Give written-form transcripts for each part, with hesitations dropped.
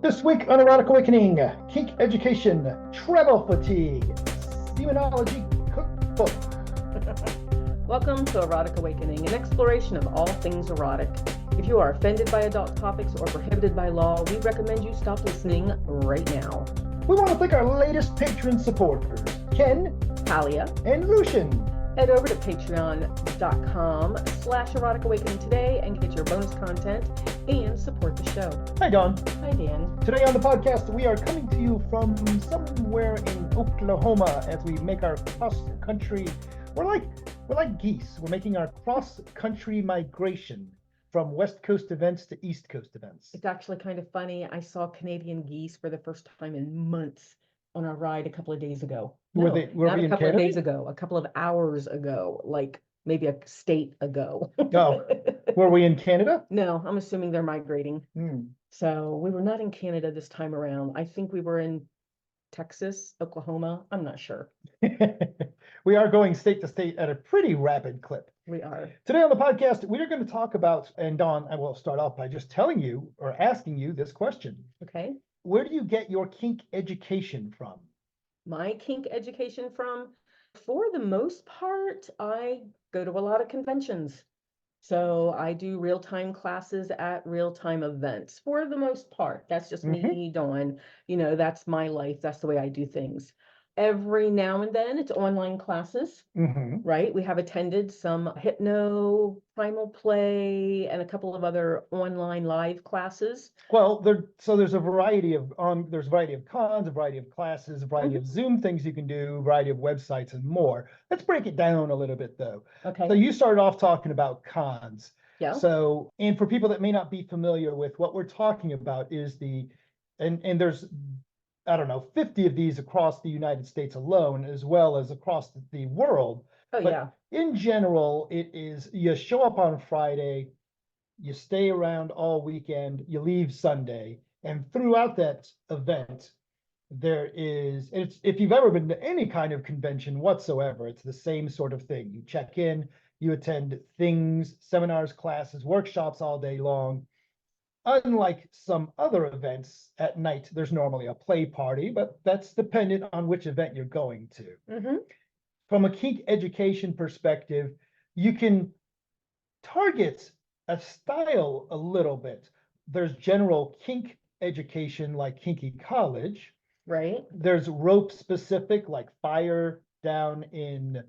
This week on Erotic Awakening, Kink Education, Travel Fatigue, Semenology Cookbook. Welcome to Erotic Awakening, an exploration of all things erotic. If you are offended by adult topics or prohibited by law, we recommend you stop listening right now. We want to thank our latest patron supporters, Ken, Talia, and Lucian. head over to patreon.com/Erotic Awakening today and get your bonus content and support the show. Hi, Dawn. Hi, Dan. Today on the podcast, we are coming to you from somewhere in Oklahoma as we make our cross-country. We're like geese. We're making our cross-country migration from West Coast events to East Coast events. It's actually kind of funny. I saw Canadian geese for the first time in months on our ride a couple of days ago. Were Not we a in couple of Canada? days ago, a couple of hours ago, like maybe a state ago. Oh, were we in Canada? No, I'm assuming they're migrating. Hmm. So we were not in Canada this time around. I think we were in Texas, Oklahoma. I'm not sure. We are going state to state at a pretty rapid clip. We are. Today on the podcast, we are going to talk about, and Dawn, I will start off by just telling you or asking you this question. Okay. Where do you get your kink education from? My kink education from, for the most part, I go to a lot of conventions. So I do real-time classes at real-time events for the most part. That's just me, Dawn. That's my life. That's the way I do things. Every now and then it's online classes, right? We have attended some hypno, primal play, and a couple of other online live classes. Well, there's a variety of there's a variety of cons, a variety of classes, a variety of Zoom things you can do, a variety of websites and more. Let's break it down a little bit though. Okay. So you started off talking about cons. Yeah. So, and for people that may not be familiar with what we're talking about is and there's, I don't know, 50 of these across the United States alone, as well as across the world. Oh, But yeah. in general, it is you show up on Friday, you stay around all weekend, you leave Sunday, and throughout that event, if you've ever been to any kind of convention whatsoever, it's the same sort of thing. You check in, you attend things, seminars, classes, workshops all day long. Unlike some other events at night, there's normally a play party, but that's dependent on which event you're going to. From a kink education perspective, you can target a style a little bit. There's general kink education like Kinky College. Right. There's rope specific like Fire down in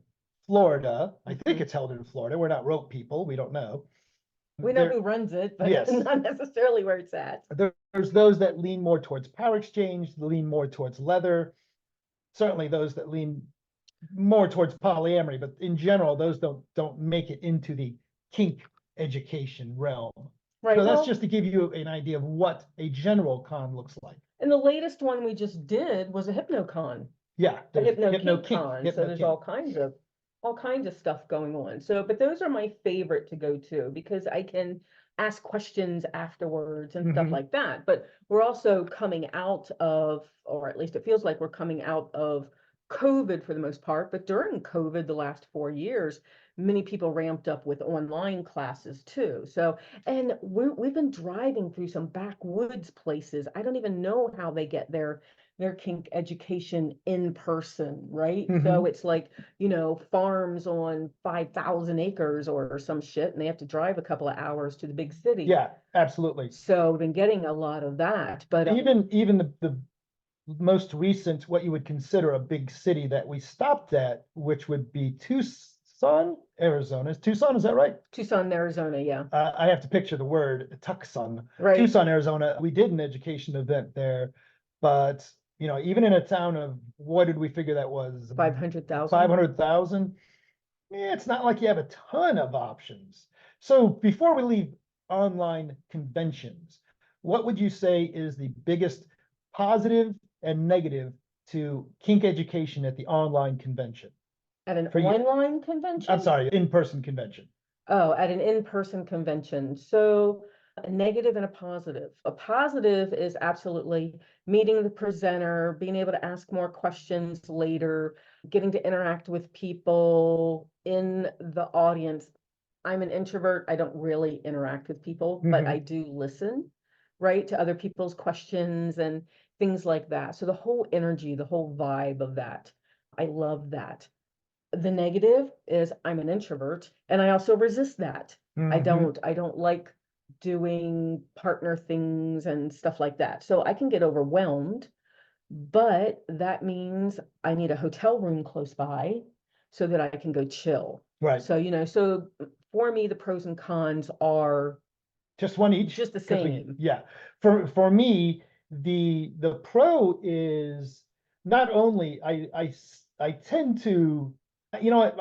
Florida. I think it's held in Florida. We're not rope people. We don't know. We know who runs it, but Yes. not necessarily where it's at. There's those that lean more towards power exchange, lean more towards leather. Certainly those that lean more towards polyamory, but in general, those don't make it into the kink education realm. Right. So that's just to give you an idea of what a general con looks like. And the latest one we just did was a hypnocon. Yeah, A there's hypno-kink-con. So there's kink. all kinds of stuff going on. So, but those are my favorite to go to because I can ask questions afterwards and stuff like that. But we're also coming out of, or at least it feels like we're coming out of COVID for the most part. But during COVID, the last 4 years, many people ramped up with online classes too. So, and we've been driving through some backwoods places. I don't even know how they get their kink education in person, right? So it's like, farms on 5,000 acres or some shit, and they have to drive a couple of hours to the big city. Yeah, absolutely. So we've been getting a lot of that, but even the most recent, what you would consider a big city that we stopped at, which would be Tucson, Arizona. Tucson, is that right? Tucson, Arizona, yeah. I have to picture the word Tucson. Right. Tucson, Arizona. We did an education event there, but even in a town of, what did we figure that was? 500,000. 500,000. Yeah, it's not like you have a ton of options. So before we leave online conventions, what would you say is the biggest positive and negative to kink education at the online convention? At an online convention? I'm sorry, in-person convention. Oh, at an in-person convention. So a negative and a positive. A positive is absolutely meeting the presenter, being able to ask more questions later, getting to interact with people in the audience. I'm an introvert. I don't really interact with people, but I do listen, right, to other people's questions and things like that. So the whole energy, the whole vibe of that, I love that. The negative is I'm an introvert and I also resist that. Mhm. I don't like doing partner things and stuff like that. So I can get overwhelmed, but that means I need a hotel room close by so that I can go chill. Right. So, so for me, the pros and cons are Just one each, just the because same. yeah. For me, the pro is not only I tend to, you know what,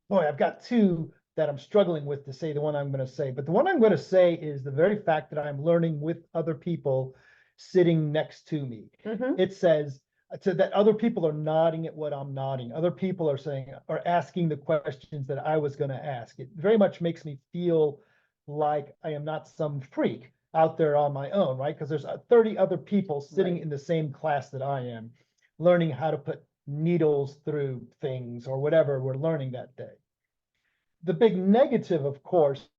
boy, I've got two that I'm struggling with to say the one I'm going to say, but the one I'm going to say is the very fact that I'm learning with other people sitting next to me. Mhm. It says so that other people are nodding at what I'm nodding. Other people are asking the questions that I was going to ask. It very much makes me feel like I am not some freak out there on my own, right? Because there's 30 other people sitting Right. in the same class that I am, learning how to put needles through things or whatever we're learning that day. The big negative, of course,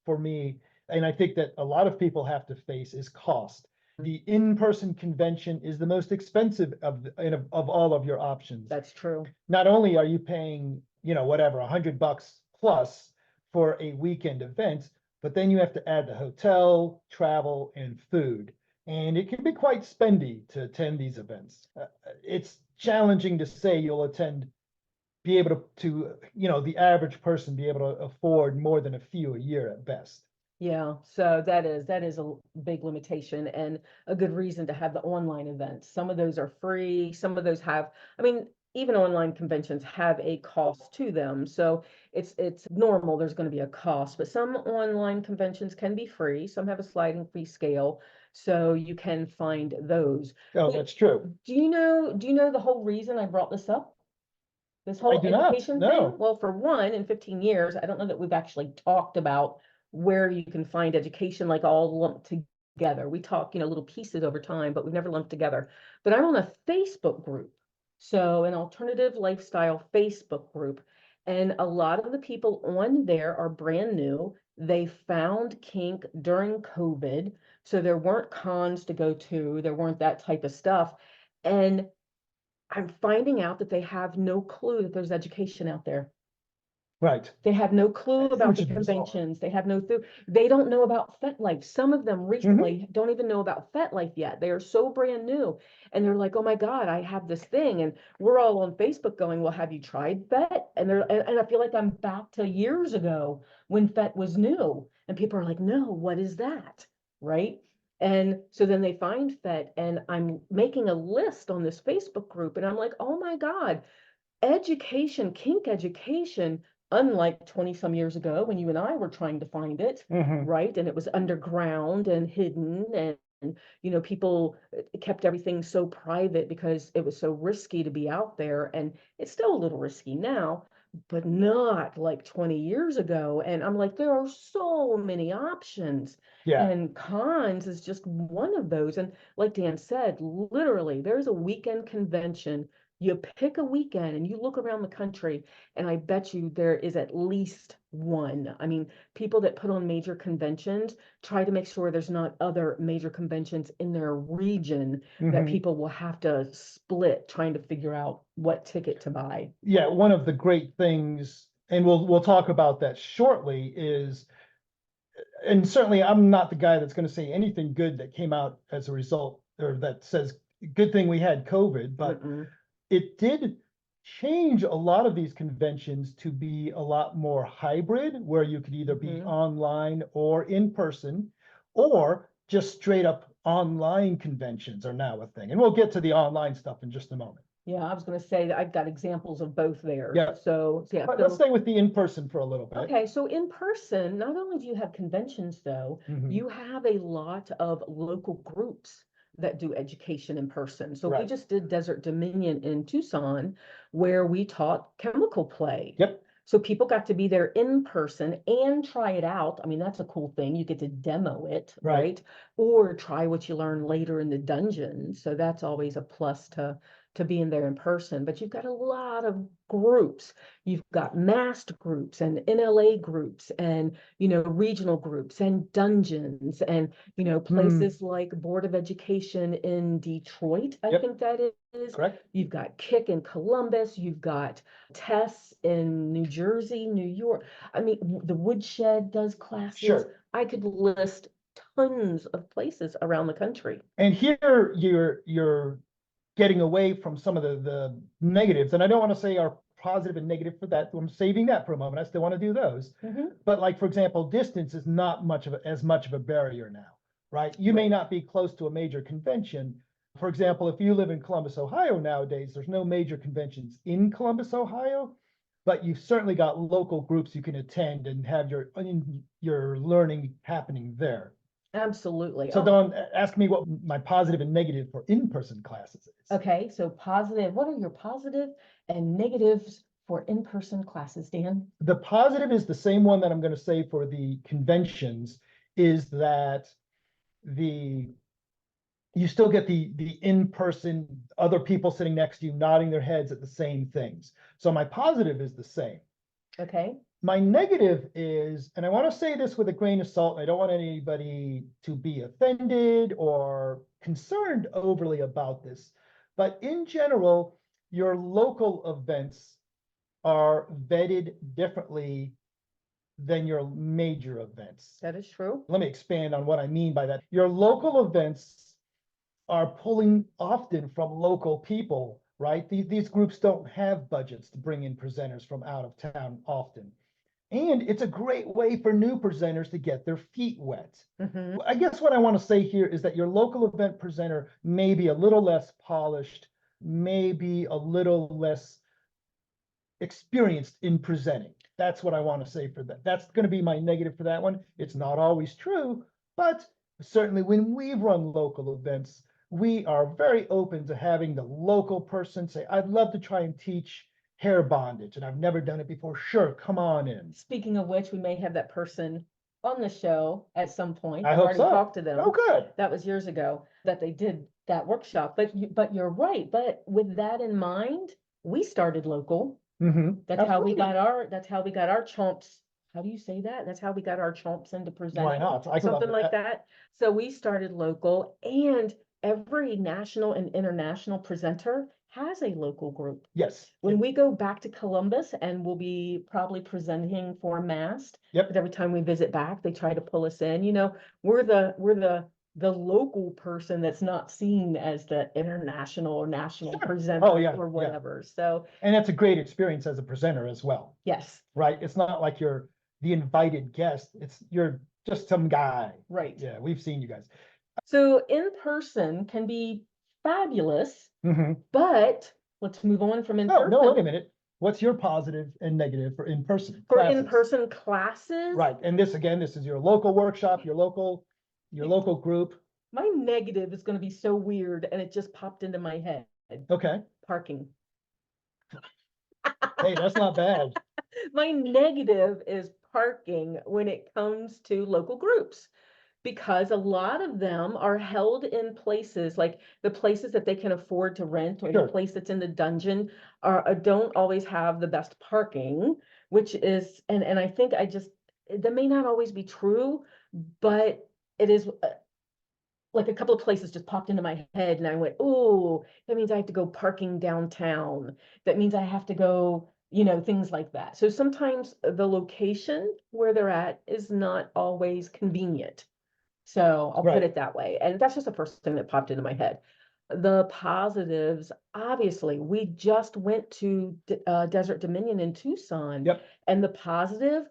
for me, and I think that a lot of people have to face, is cost. The in-person convention is the most expensive of all of your options. That's true. Not only are you paying, whatever, $100 plus for a weekend event, but then you have to add the hotel, travel, and food. And it can be quite spendy to attend these events. It's challenging to say you'll be able to the average person be able to afford more than a few a year at best. Yeah, so that is a big limitation and a good reason to have the online events. Some of those are free, some of those have, I mean, even online conventions have a cost to them. So it's normal, there's going to be a cost, but some online conventions can be free, some have a sliding fee scale, so you can find those. Oh, But that's true. do you know the whole reason I brought this up? This I whole do not. education thing? No. Well, for one, in 15 years, I don't know that we've actually talked about where you can find education like all lumped together. We talk, little pieces over time, but we've never lumped together. But I'm on a Facebook group. So an alternative lifestyle Facebook group. And a lot of the people on there are brand new. They found kink during COVID. So there weren't cons to go to, there weren't that type of stuff. And I'm finding out that they have no clue that there's education out there. Right. They have no clue about Which the is bizarre. conventions. They have no clue. They don't know about FetLife. Some of them Mhm. recently don't even know about FetLife yet. They are so brand new. And they're like, oh my God, I have this thing. And we're all on Facebook going, well, have you tried Fet? And I feel like I'm back to years ago when Fet was new. And people are like, no, what is that? Right? And so then they find Fet, and I'm making a list on this Facebook group, and I'm like, oh my God, education, kink education, unlike 20 some years ago when you and I were trying to find it, Mhm. right? And it was underground and hidden, and people kept everything so private because it was so risky to be out there. And it's still a little risky now, but not like 20 years ago. And I'm like, there are so many options. Yeah. And cons is just one of those. And like Dan said, literally, there's a weekend convention. You pick a weekend and you look around the country, and I bet you there is at least one. I mean, people that put on major conventions try to make sure there's not other major conventions in their region that Mhm. people will have to split trying to figure out what ticket to buy. Yeah, one of the great things, and we'll talk about that shortly, is, and certainly I'm not the guy that's going to say anything good that came out as a result, or that says good thing we had COVID, but Mm-mm. it did change a lot of these conventions to be a lot more hybrid, where you could either be Mhm. online or in person, or just straight up online conventions are now a thing. And we'll get to the online stuff in just a moment. Yeah, I was going to say that I've got examples of both there. Yeah. So yeah, But let's so stay with the in-person for a little bit. okay, so in person, not only do you have conventions though, Mhm. you have a lot of local groups that do education in person. So we Right. just did Desert Dominion in Tucson, where we taught chemical play. Yep. So people got to be there in person and try it out. I mean, that's a cool thing. You get to demo it, Right. right? Or try what you learn later in the dungeon. So that's always a plus to to being there in person, but you've got a lot of groups. You've got massed groups and NLA groups and, regional groups and dungeons and, places like Board of Education in Detroit, I think that is. Correct. You've got Kick in Columbus. You've got Tess in New Jersey, New York. I mean, the Woodshed does classes. Sure. I could list tons of places around the country. And here you're getting away from some of the negatives, and I don't want to say are positive and negative for that. I'm saving that for a moment. I still want to do those. But like, for example, distance is not as much of a barrier now, right? You may not be close to a major convention. For example, if you live in Columbus, Ohio nowadays, there's no major conventions in Columbus, Ohio, but you've certainly got local groups you can attend and have your learning happening there. Absolutely. So Dawn, ask me what my positive and negative for in-person classes is. Okay, so positive, what are your positive and negatives for in-person classes, Dan? The positive is the same one that I'm going to say for the conventions, is that you still get the in-person, other people sitting next to you nodding their heads at the same things. So my positive is the same. Okay. My negative is, and I want to say this with a grain of salt, and I don't want anybody to be offended or concerned overly about this, but in general, your local events are vetted differently than your major events. That is true. Let me expand on what I mean by that. Your local events are pulling often from local people, right? These groups don't have budgets to bring in presenters from out of town often. And it's a great way for new presenters to get their feet wet. I guess what I want to say here is that your local event presenter may be a little less polished, maybe a little less experienced in presenting. That's what I want to say for that. That's going to be my negative for that one. It's not always true, but certainly when we run local events, we are very open to having the local person say, I'd love to try and teach hair bondage, and I've never done it before. Sure, come on in. Speaking of which, we may have that person on the show at some point. I I've hope already so. talked to them. Oh, good. That was years ago that they did that workshop. But you're right. But with that in mind, we started local. That's how we got our chomps. How do you say that? That's how we got our chomps into presenting. Why not? Something like that. So we started local, and every national and international presenter has a local group. Yes. When we go back to Columbus, and we'll be probably presenting for Mast. Yep. Every time we visit back, they try to pull us in. We're the local person that's not seen as the international or national presenter or whatever. So, and that's a great experience as a presenter as well. Yes. Right. It's not like you're the invited guest. You're just some guy. Right. Yeah, we've seen you guys. So in person can be fabulous, but let's move on from in person. No, wait a minute. What's your positive and negative for in-person For classes? in-person classes? Right. And this is your local workshop, your local group. My negative is going to be so weird, and it just popped into my head. Okay. Parking. Hey, that's not bad. My negative is parking when it comes to local groups, because a lot of them are held in places like the places that they can afford to rent, or the place that's in the dungeon don't always have the best parking, which is, and I think that may not always be true, but it is like a couple of places just popped into my head, and I went, oh, that means I have to go parking downtown. That means I have to go, things like that. So sometimes the location where they're at is not always convenient. So I'll put it that way. And that's just the first thing that popped into my head. The positives, obviously, we just went to Desert Dominion in Tucson. Yep. And the positive,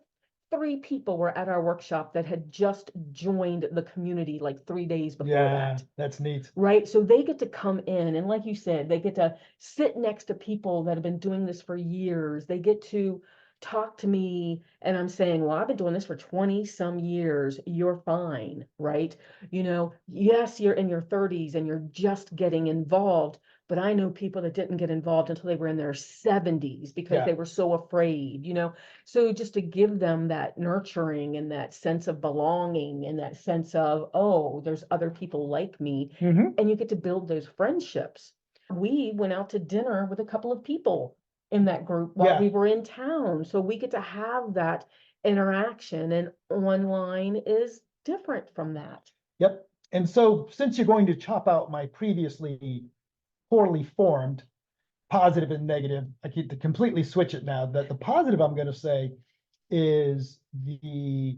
3 people were at our workshop that had just joined the community like 3 days before that. That's neat. Right. So they get to come in, and like you said, they get to sit next to people that have been doing this for years. They get to talk to me, and I'm saying, well, I've been doing this for 20 some years. You're fine, right? Yes, you're in your 30s and you're just getting involved, but I know people that didn't get involved until they were in their 70s because they were so afraid, So just to give them that nurturing and that sense of belonging and that sense of, oh, there's other people like me, and you get to build those friendships. We went out to dinner with a couple of people in that group while Yeah. we were in town. So we get to have that interaction, and online is different from that. Yep. And so since you're going to chop out my previously poorly formed positive and negative, I get to completely switch it now. That the positive I'm going to say is the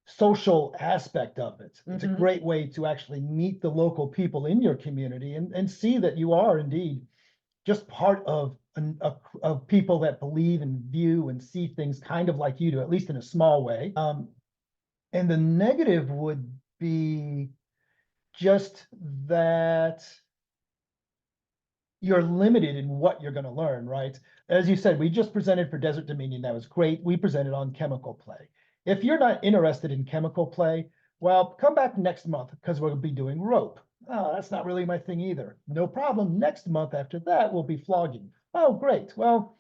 social aspect of it. It's a great way to actually meet the local people in your community and see that you are indeed just part of people that believe and view and see things kind of like you do, at least in a small way. And the negative would be just that you're limited in what you're going to learn, right? As you said, we just presented for Desert Dominion. That was great. We presented on chemical play. If you're not interested in chemical play, well, come back next month because we'll be doing rope. Oh, that's not really my thing either. No problem. Next month after that, we'll be flogging. Oh, great. Well,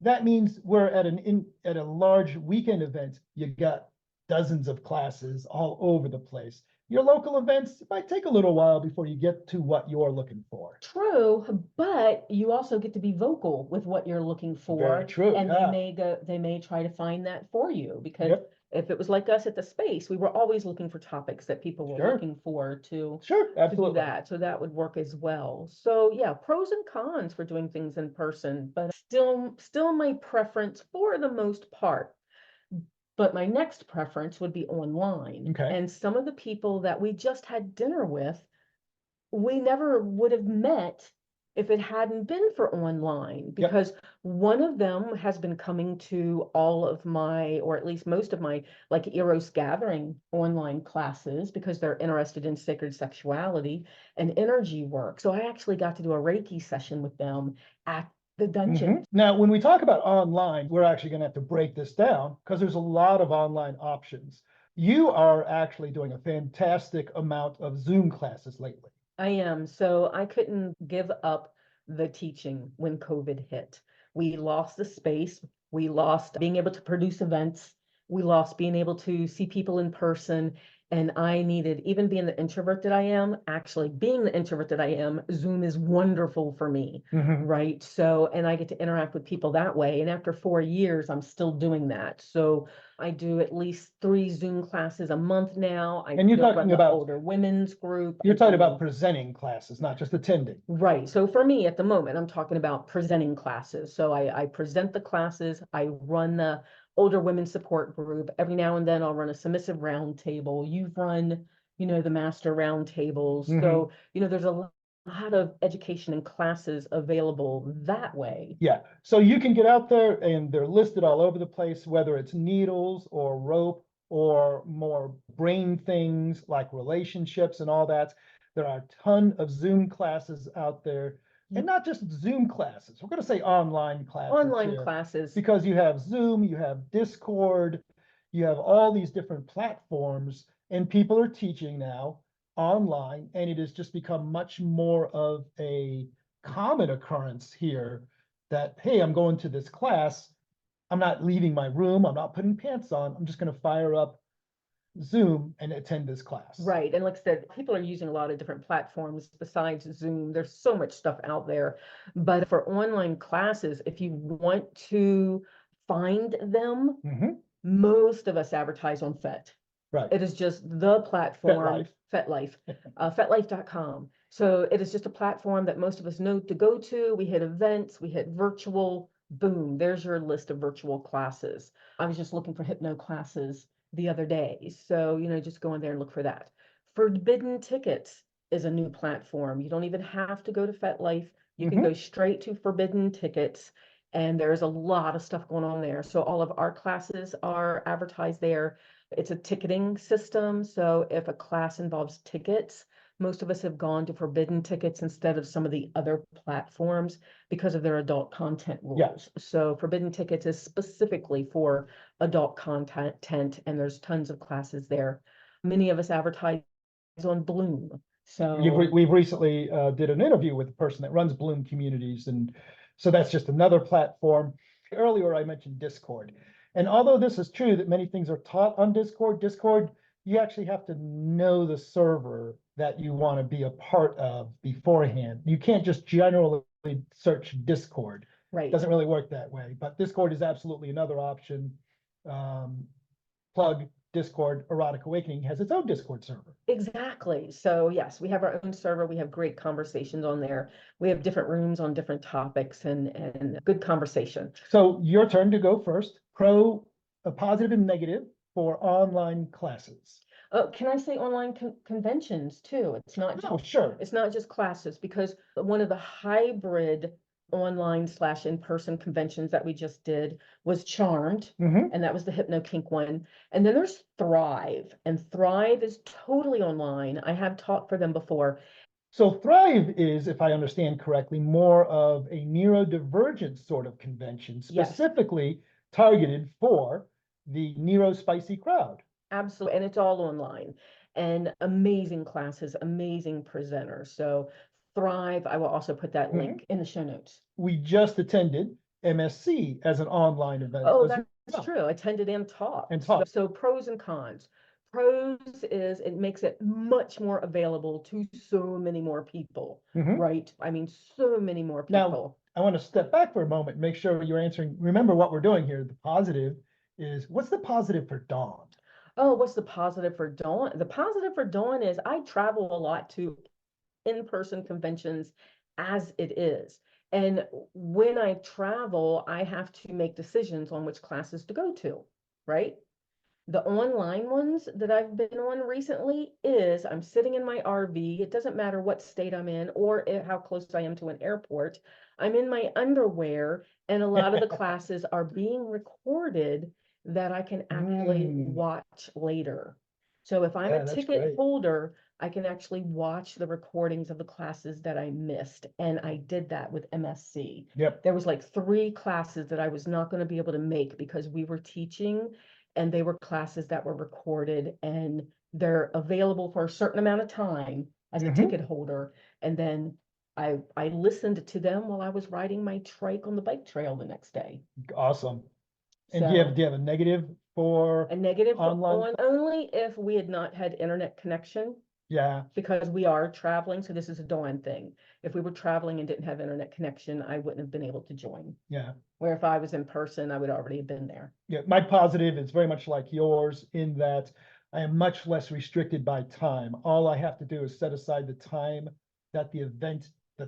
that means we're at a large weekend event. You got dozens of classes all over the place. Your local events, it might take a little while before you get to what you're looking for. True, but you also get to be vocal with what you're looking for. Very true. And Yeah. they may try to find that for you, because Yep. if it was like us at the space, we were always looking for topics that people were Sure. looking for to Sure, to do absolutely. that. So that would work as well. So yeah, pros and cons for doing things in person, but still my preference for the most part. But my next preference would be online. Okay. And some of the people that we just had dinner with, we never would have met if it hadn't been for online, because one of them has been coming to all of my, or at least most of my, like Eros Gathering online classes, because they're interested in sacred sexuality and energy work. So I actually got to do a Reiki session with them at the dungeon. Now, when we talk about online, we're actually going to have to break this down because there's a lot of online options. You are actually doing a fantastic amount of Zoom classes lately. I am. So I couldn't give up the teaching when COVID hit. We lost the space. We lost being able to produce events. We lost being able to see people in person. And I needed, even being the introvert that I am, actually being the introvert that I am, Zoom is wonderful for me, right? So, and I get to interact with people that way. And after 4 years, I'm still doing that. So I do at least 3 Zoom classes a month now. And you're run talking the about older women's group. You're talking about presenting classes, not just attending. Right. So for me at the moment, I'm talking about presenting classes. So I present the classes, I run the older women support group. Every now and then I'll run a submissive roundtable. You've run, the master roundtables. So, there's a lot of education and classes available that way. Yeah. So you can get out there and they're listed all over the place, whether it's needles or rope or more brain things like relationships and all that. There are a ton of Zoom classes out there, and not just Zoom classes. We're going to say online classes. Online classes. Because you have Zoom, you have Discord, you have all these different platforms, and people are teaching now online, and it has just become much more of a common occurrence here that, hey, I'm going to this class. I'm not leaving my room. I'm not putting pants on. I'm just going to fire up Zoom and attend this class. Right. And like I said, people are using a lot of different platforms besides Zoom. There's so much stuff out there. But for online classes, if you want to find them, most of us advertise on FET. Right. It is just the platform, FetLife, FetLife.com. So it is just a platform that most of us know to go to. We hit events, we hit virtual, boom, there's your list of virtual classes. I was just looking for hypno classes the other day. So, just go in there and look for that. Forbidden Tickets is a new platform. You don't even have to go to FetLife. You can go straight to Forbidden Tickets, and there's a lot of stuff going on there. So all of our classes are advertised there. It's a ticketing system. So if a class involves tickets, most of us have gone to Forbidden Tickets instead of some of the other platforms because of their adult content rules. Yes. So Forbidden Tickets is specifically for adult content, and there's tons of classes there. Many of us advertise on Bloom. So we've recently did an interview with the person that runs Bloom Communities, and so that's just another platform. Earlier, I mentioned Discord. And although this is true that many things are taught on Discord, Discord you actually have to know the server that you want to be a part of beforehand. You can't just generally search Discord. Right. Doesn't really work that way, but Discord is absolutely another option. Plug Discord. Erotic Awakening has its own Discord server. Exactly. So yes, we have our own server. We have great conversations on there. We have different rooms on different topics and good conversation. So your turn to go first. A positive and negative for online classes. Can I say online conventions too? It's not Oh, just, sure. it's not just classes, because one of the hybrid online / in-person conventions that we just did was Charmed, Mhm. and that was the Hypno Kink one. And then there's Thrive, and Thrive is totally online. I have taught for them before. So Thrive is, if I understand correctly, more of a neurodivergent sort of convention, Yes. specifically targeted for the neurospicy crowd. Absolutely, and it's all online, and amazing classes, amazing presenters. So Thrive, I will also put that link in the show notes. We just attended MSC as an online event. Oh, as that's well. true. Attended and taught. And taught. So pros and cons. Pros is it makes it much more available to so many more people, Mhm. right? I mean, so many more Now, people. I want to step back for a moment and make sure you're answering. Remember what we're doing here. The positive is, what's the positive for Dawn? Oh, what's the positive for Dawn? The positive for Dawn is I travel a lot to in-person conventions as it is. And when I travel, I have to make decisions on which classes to go to, right? The online ones that I've been on recently is I'm sitting in my RV. It doesn't matter what state I'm in or how close I am to an airport. I'm in my underwear, and a lot of the classes are being recorded that I can actually watch later. So if I'm Yeah, a that's ticket great. holder, I can actually watch the recordings of the classes that I missed. And I did that with MSC. Yep. There was like 3 classes that I was not going to be able to make because we were teaching, and they were classes that were recorded, and they're available for a certain amount of time as a ticket holder. And then I listened to them while I was riding my trike on the bike trail the next day. Awesome. And So do you have a negative for a negative online? only if we had not had internet connection, Yeah, because we are traveling. So this is a Dawn thing. If we were traveling and didn't have internet connection, I wouldn't have been able to join. yeah, Where if I was in person, I would already have been there. yeah. My positive is very much like yours in that I am much less restricted by time. All I have to do is set aside the time that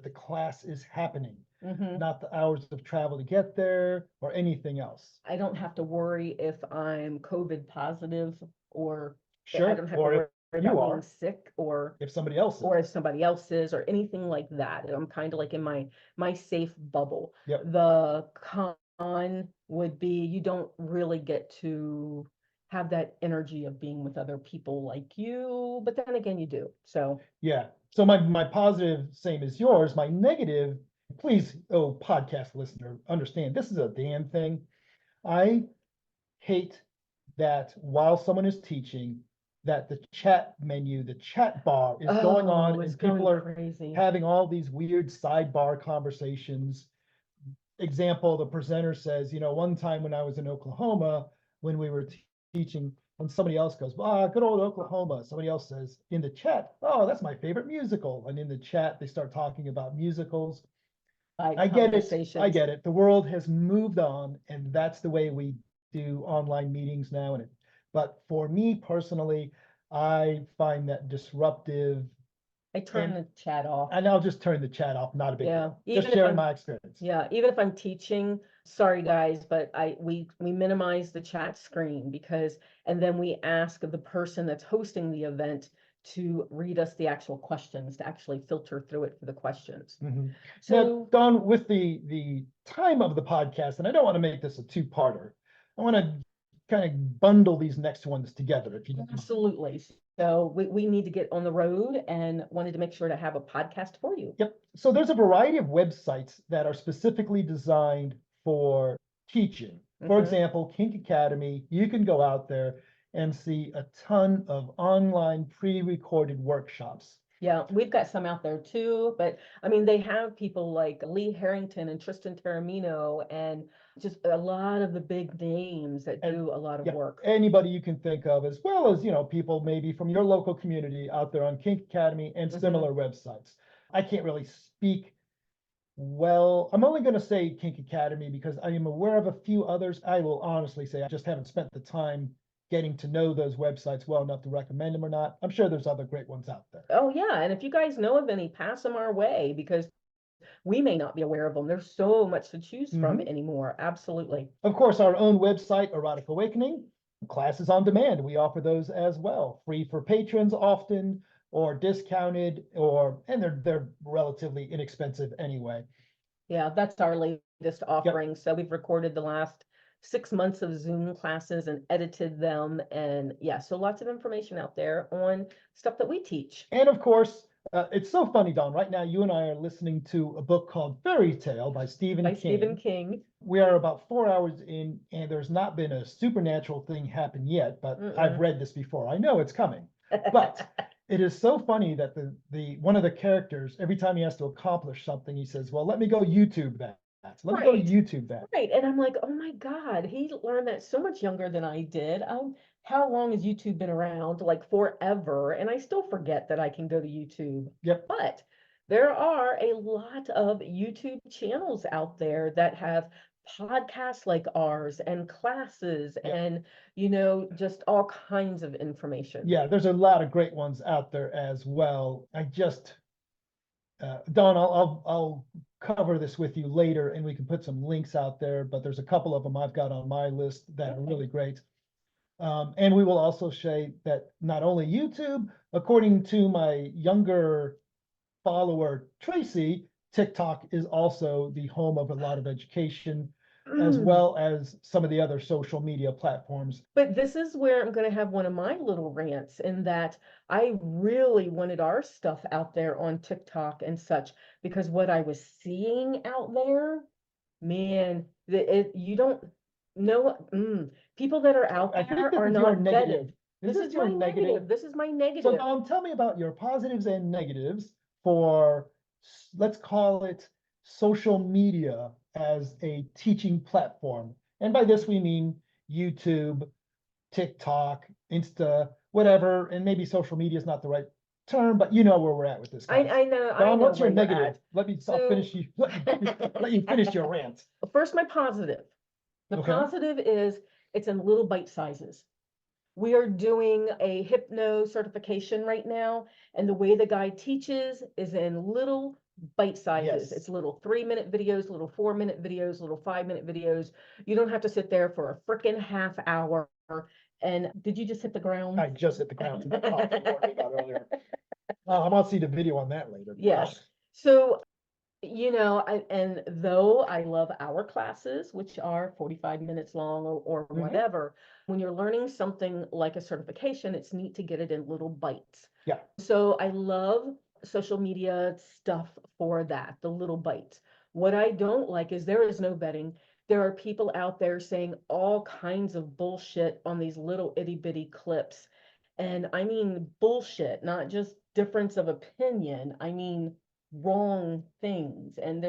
the class is happening, not the hours of travel to get there or anything else. I don't have to worry if I'm COVID positive, or I Sure. don't have to Or worry if about you being are, sick, or if somebody else or is. if somebody else is, or anything like that. I'm kind of like in my safe bubble. Yep. The con would be you don't really get to have that energy of being with other people like you, but then again, you do. So Yeah. So my positive, same as yours. My negative, please, oh, podcast listener, understand this is a damn thing. I hate that while someone is teaching, that the chat menu, the chat bar is going on, it's and people going are crazy. having all these weird sidebar conversations. Example, the presenter says, one time when I was in Oklahoma, when we were teaching, and somebody else goes, good old Oklahoma. Somebody else says in the chat, oh, that's my favorite musical. And in the chat, they start talking about musicals. I get it. I get it. The world has moved on, and that's the way we do online meetings now. But for me personally, I find that disruptive. I turn the chat off. And I'll just turn the chat off. Not a big deal. Just Even if sharing my experience. Yeah, even if I'm teaching, sorry guys, but we minimize the chat screen, because, and then we ask the person that's hosting the event to read us the actual questions, to actually filter through it for the questions. Now, So Don, with the time of the podcast, and I don't want to make this a two-parter, I want to kind of bundle these next ones together, if you don't mind. absolutely. So we need to get on the road, and wanted to make sure to have a podcast for you. Yep. So there's a variety of websites that are specifically designed for teaching. For example, Kink Academy, you can go out there and see a ton of online pre-recorded workshops. Yeah, we've got some out there too, but I mean, they have people like Lee Harrington and Tristan Taormino and just a lot of the big names that And do a lot of yeah, work. anybody you can think of, as well as, people maybe from your local community out there on Kink Academy and Mhm. similar websites. I can't really speak well. I'm only going to say Kink Academy because I am aware of a few others. I will honestly say I just haven't spent the time getting to know those websites well enough to recommend them or not. I'm sure there's other great ones out there. Oh, yeah. And if you guys know of any, pass them our way because we may not be aware of them. There's so much to choose from anymore. Absolutely. Of course, our own website, Erotic Awakening, classes on demand. We offer those as well, free for patrons often, or discounted, and they're relatively inexpensive anyway. Yeah, that's our latest offering. So we've recorded the last 6 months of Zoom classes and edited them. And yeah, so lots of information out there on stuff that we teach. And of course, it's so funny, Don. Right now, you and I are listening to a book called Fairy Tale by Stephen King. Stephen King. We are about 4 hours in, and there's not been a supernatural thing happen yet, but I've read this before. I know it's coming. But it is so funny that the one of the characters, every time he has to accomplish something, he says, well, let me go YouTube that. Let me go YouTube that. Right. And I'm like, oh my God, he learned that so much younger than I did. How long has YouTube been around? Like forever. And I still forget that I can go to YouTube. Yep. But there are a lot of YouTube channels out there that have podcasts like ours and classes and, just all kinds of information. Yeah, there's a lot of great ones out there as well. Don, I'll cover this with you later and we can put some links out there, but there's a couple of them I've got on my list that are really great. And we will also say that not only YouTube, according to my younger follower, Tracy, TikTok is also the home of a lot of education, as well as some of the other social media platforms. But this is where I'm going to have one of my little rants in that I really wanted our stuff out there on TikTok and such, because what I was seeing out there, man, you don't know, people that are out there are not vetted. This is my negative. This is my negative. So tell me about your positives and negatives for, let's call it, social media as a teaching platform. And by this, we mean YouTube, TikTok, Insta, whatever. And maybe social media is not the right term, but you know where we're at with this. I know. Don, what's your where you're negative? at. Finish you. Let you finish your rant. First, my positive. The positive is it's in little bite sizes. We are doing a hypno certification right now, and the way the guy teaches is in little bite sizes. Yes. It's little 3-minute videos, little 4-minute videos, little 5-minute videos. You don't have to sit there for a freaking half hour. And did you just hit the ground? I just hit the ground. Earlier. I want to see the video on that later. Yes. So, and though I love our classes, which are 45 minutes long or whatever, when you're learning something like a certification, it's neat to get it in little bites. Yeah. So I love social media stuff for that, the little bites. What I don't like is there is no vetting. There are people out there saying all kinds of bullshit on these little itty bitty clips. And I mean bullshit, not just difference of opinion. I mean wrong things. And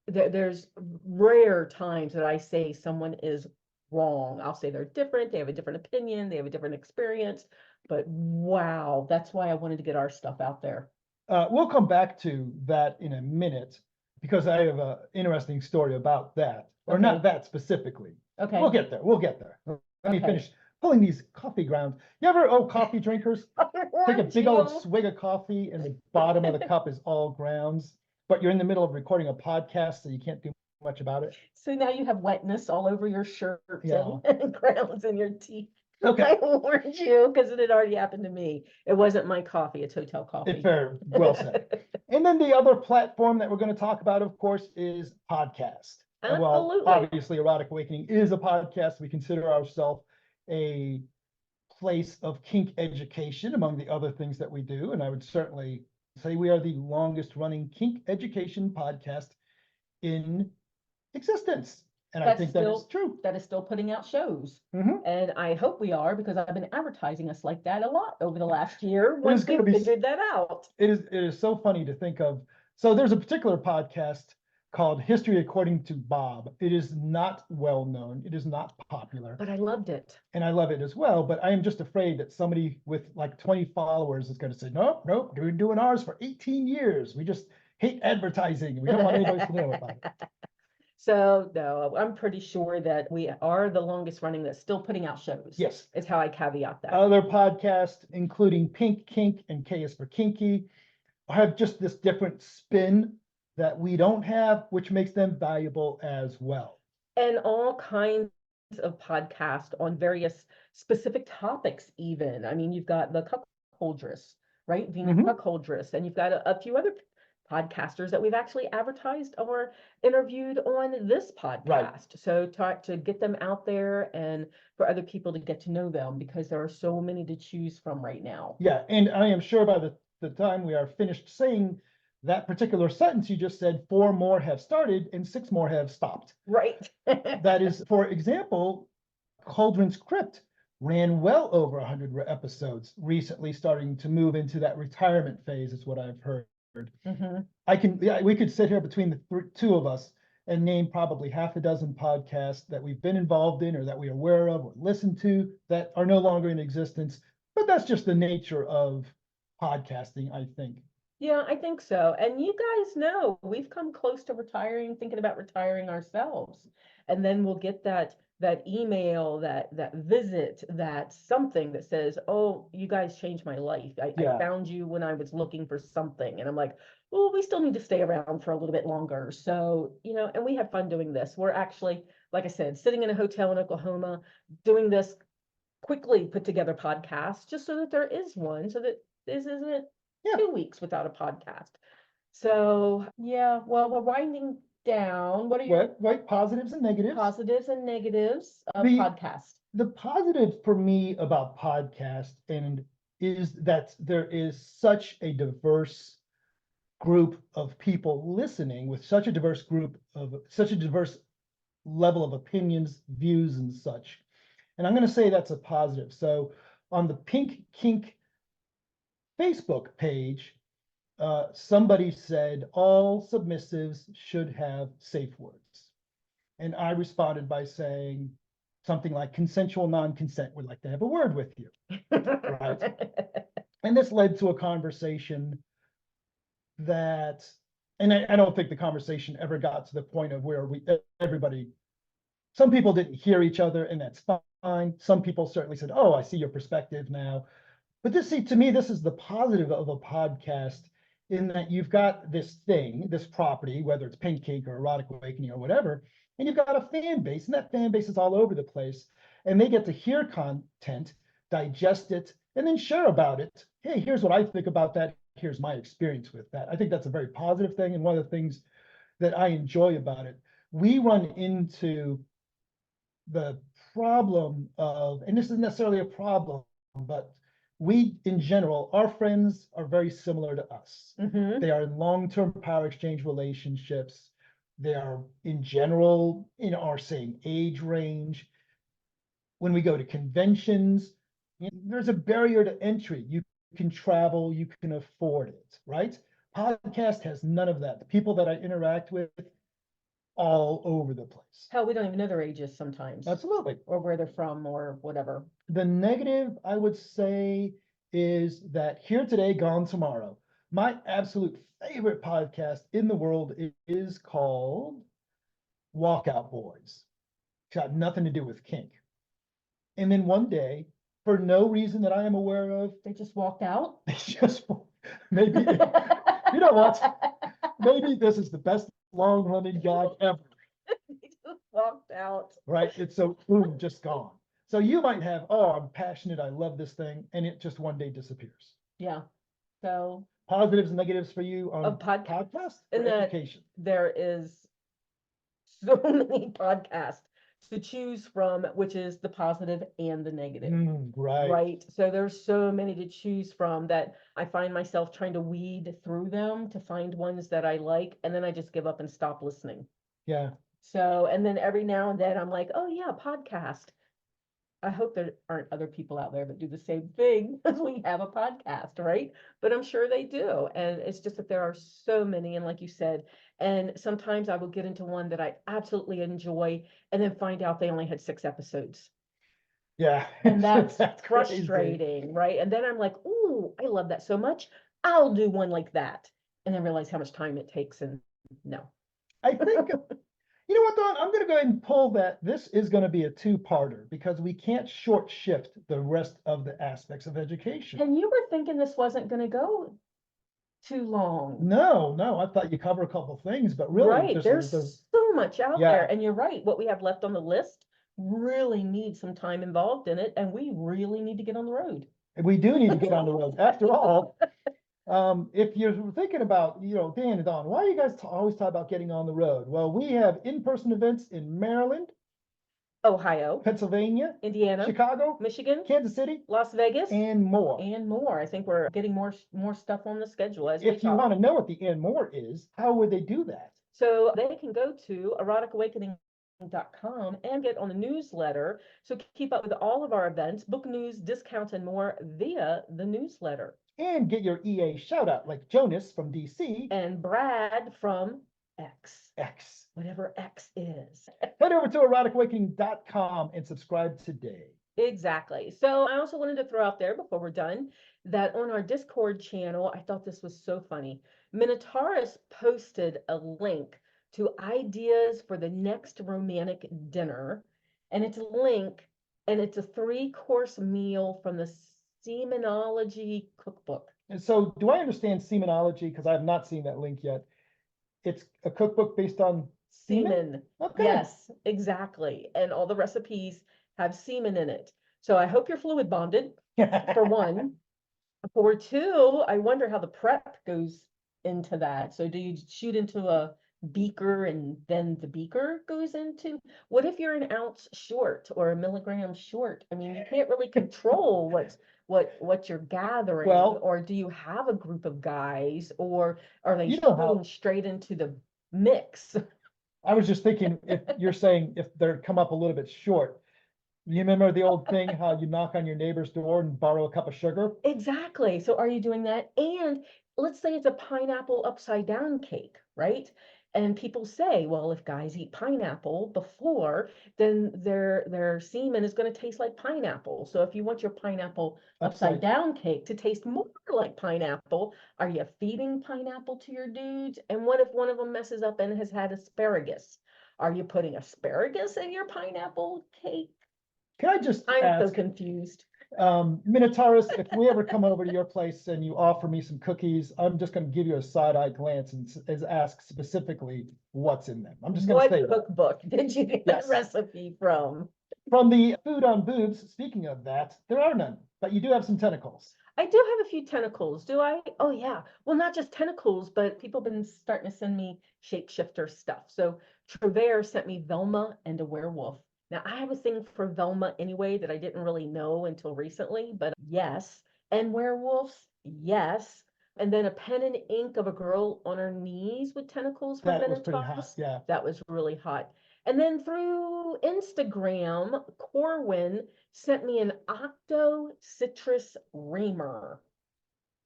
there's rare times that I say someone is wrong. I'll say they're different, they have a different opinion, they have a different experience, but wow, that's why I wanted to get our stuff out there. We'll come back to that in a minute because I have an interesting story about that, or not that specifically. Okay. We'll get there. Let me finish pulling these coffee grounds. You ever, coffee drinkers, take a big old swig of coffee and the bottom of the cup is all grounds, but you're in the middle of recording a podcast, so you can't do much about it. So now you have wetness all over your shirt and grounds in your teeth. Okay. I warned you because it had already happened to me. It wasn't my coffee, it's hotel coffee. It's fair, well said. And then the other platform that we're going to talk about, of course, is podcast. Absolutely. Well, obviously, Erotic Awakening is a podcast. We consider ourselves a place of kink education among the other things that we do. And I would certainly say we are the longest running kink education podcast in existence. And I think that is true. That is still putting out shows. Mhm. And I hope we are, because I've been advertising us like that a lot over the last year, is once we gonna be figured that out. It is so funny to think of. So there's a particular podcast called History According to Bob. It is not well known. It is not popular. But I loved it. And I love it as well, but I am just afraid that somebody with like 20 followers is going to say, nope, nope, we're doing ours for 18 years. We just hate advertising. We don't want anybody to know about it. So no, I'm pretty sure that we are the longest running that's still putting out shows. Yes. Is how I caveat that. Other podcasts, including Pink, Kink, and K is for Kinky, have just this different spin that we don't have, which makes them valuable as well. And all kinds of podcasts on various specific topics even. I mean, you've got the Cuckoldress, right? Venus Cuckoldress, and you've got a few other podcasters that we've actually advertised or interviewed on this podcast. Right. So to get them out there and for other people to get to know them, because there are so many to choose from right now. Yeah, and I am sure by the time we are finished saying that particular sentence you just said, 4 more have started and 6 more have stopped. Right. That is, for example, Cauldron's Crypt ran well over 100 episodes, recently starting to move into that retirement phase, is what I've heard. We could sit here between the two of us and name probably half a dozen podcasts that we've been involved in or that we are aware of or listened to that are no longer in existence. But that's just the nature of podcasting, I think. Yeah, I think so. And you guys know we've come close to retiring, thinking about retiring ourselves. And then we'll get that email, that visit, that something that says, oh, you guys changed my life. I found you when I was looking for something. And I'm like, well, we still need to stay around for a little bit longer. So, and we have fun doing this. We're actually, like I said, sitting in a hotel in Oklahoma, doing this quickly put together podcast, just so that there is one, so that this isn't 2 weeks without a podcast. So yeah, well, we're winding down. What are your positives and negatives? Positives and negatives of podcast. The positive for me about podcast is that there is such a diverse group of people listening with such a diverse level of opinions, views, and such. And I'm going to say that's a positive. So on the Pink Kink Facebook page, somebody said all submissives should have safe words. And I responded by saying something like consensual non-consent would like to have a word with you. Right? And this led to a conversation that, and I don't think the conversation ever got to the point of where some people didn't hear each other, and that's fine. Some people certainly said, oh, I see your perspective now. But to me, this is the positive of a podcast, in that you've got this thing, this property, whether it's Pink Kink or Erotic Awakening or whatever, and you've got a fan base, and that fan base is all over the place, and they get to hear content, digest it, and then share about it. Hey, here's what I think about that. Here's my experience with that. I think that's a very positive thing, and one of the things that I enjoy about it. We run into the problem of, and this isn't necessarily a problem, but we, in general, our friends are very similar to us. They are in long-term power exchange relationships. They are, in general, in our same age range. When we go to conventions, there's a barrier to entry. You can travel, you can afford it, right? Podcast has none of that. The people that I interact with, all over the place. Hell, we don't even know their ages sometimes. Absolutely. Or where they're from or whatever. The negative, I would say, is that Here Today, Gone Tomorrow. My absolute favorite podcast in the world is called Walkout Boys. It's got nothing to do with kink. And then one day, for no reason that I am aware of, they just walked out. Maybe, you know what? Maybe this is the best long-running gag ever. They just walked out. Right? It's so, boom, just gone. So you might have, oh, I'm passionate, I love this thing, and it just one day disappears. Yeah. So positives and negatives for you on a podcast and education. There is so many podcasts to choose from, which is the positive and the negative. Right. So there's so many to choose from that I find myself trying to weed through them to find ones that I like, and then I just give up and stop listening. Yeah. So, and then every now and then I'm like, oh yeah, podcast. I hope there aren't other people out there that do the same thing as we have a podcast, right? But I'm sure they do. And it's just that there are so many. And like you said, and sometimes I will get into one that I absolutely enjoy and then find out they only had 6 episodes. Yeah. And that's crazy. frustrating, right? And then I'm like, ooh, I love that so much. I'll do one like that. And then realize how much time it takes. And no. I think, you know what, Dawn? I'm going to go ahead and pull that. This is going to be a two-parter because we can't short shift the rest of the aspects of education. And you were thinking this wasn't going to go too long. No, I thought you covered a couple things, but really, Right, there's so much out Yeah. there, and you're right, what we have left on the list really needs some time involved in it, and we really need to get on the road. we do need to get on the road. After all, if you're thinking about, Dan and Dawn, why are you guys always talk about getting on the road? Well, we have in-person events in Maryland, Ohio, Pennsylvania, Indiana, Chicago, Michigan, Kansas City, Las Vegas, and more. I think we're getting more stuff on the schedule as we If you talk. want to know what the and more is, how would they do that? So they can go to eroticawakening.com and get on the newsletter. So keep up with all of our events, book news, discounts, and more via the newsletter. And get your EA shout out like Jonas from DC and Brad from X. X. Whatever X is. Head over to eroticawakening.com and subscribe today. Exactly. So I also wanted to throw out there before we're done that on our Discord channel, I thought this was so funny. Minotaurus posted a link to ideas for the next romantic dinner. And it's a link and it's a 3-course meal from the Semenology Cookbook. And so do I understand Semenology? Because I have not seen that link yet. It's a cookbook based on semen? Okay. Yes, exactly. And all the recipes have semen in it. So I hope you're fluid bonded, for one. For two, I wonder how the prep goes into that. So do you shoot into a beaker and then the beaker goes into, what if you're an ounce short or a milligram short? I mean, you can't really control what you're gathering. Well, or do you have a group of guys, or are they You know how- shooting straight into the mix? I was just thinking, if you're saying if they're come up a little bit short, you remember the old thing, how you knock on your neighbor's door and borrow a cup of sugar? Exactly. So are you doing that? And let's say it's a pineapple upside down cake, right? And people say, well, if guys eat pineapple before, then their semen is going to taste like pineapple. So if you want your pineapple upside down cake to taste more like pineapple, are you feeding pineapple to your dudes? And what if one of them messes up and has had asparagus? Are you putting asparagus in your pineapple cake? Can I just I'm so ask, confused. Minotaurus, if we ever come over to your place and you offer me some cookies, I'm just going to give you a side-eye glance and ask specifically what's in them. I'm just going to say What cookbook did you get that recipe from? From the Food on Boobs, speaking of that, there are none, but you do have some tentacles. I do have a few tentacles, do I? Oh yeah. Well, not just tentacles, but people have been starting to send me shapeshifter stuff. So Trevor sent me Velma and a werewolf. Now, I have a thing for Velma anyway that I didn't really know until recently, but yes. And werewolves, yes. And then a pen and ink of a girl on her knees with tentacles for That was pretty hot, Minotaurus. yeah. That was really hot. And then through Instagram, Corwin sent me an Octo Citrus Reamer.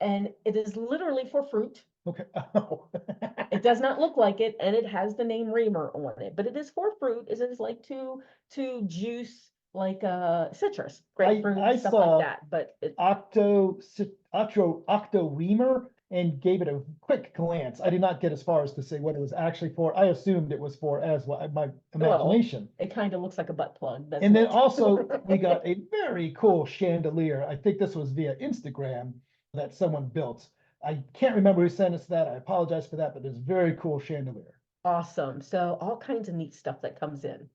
And it is literally for fruit. Okay. Oh. It does not look like it, and it has the name Reamer on it, but it is for fruit. It is like to juice like citrus, grapefruit, stuff saw like that. But it, Octo Reamer and gave it a quick glance. I did not get as far as to say what it was actually for. I assumed it was for as well, my imagination. It kind of looks like a butt plug. And then also we got a very cool chandelier. I think this was via Instagram that someone built. I can't remember who sent us that. I apologize for that, but it's very cool chandelier. Awesome. So all kinds of neat stuff that comes in.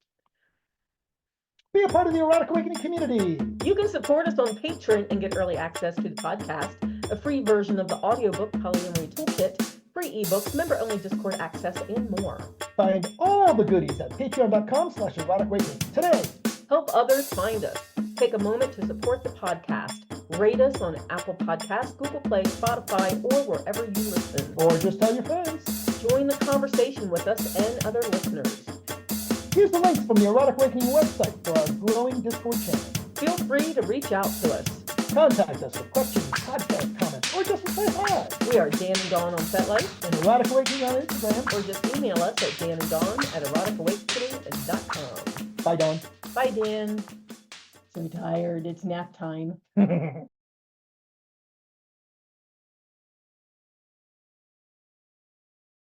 Be a part of the Erotic Awakening community. You can support us on Patreon and get early access to the podcast, a free version of the audiobook Polyamory Toolkit, free ebooks, member-only Discord access, and more. Find all the goodies at patreon.com/eroticawakening today. Help others find us. Take a moment to support the podcast. Rate us on Apple Podcasts, Google Play, Spotify, or wherever you listen. Or just tell your friends. Join the conversation with us and other listeners. Here's the links from the Erotic Awakening website for our growing Discord channel. Feel free to reach out to us. Contact us with questions, podcast comments, or just to say hi. We are Dan and Dawn on FetLife, And Erotic Awakening on Instagram. or just email us at dananddawn@eroticawakening.com. Bye, Dawn. Bye, Dan. So tired. It's nap time.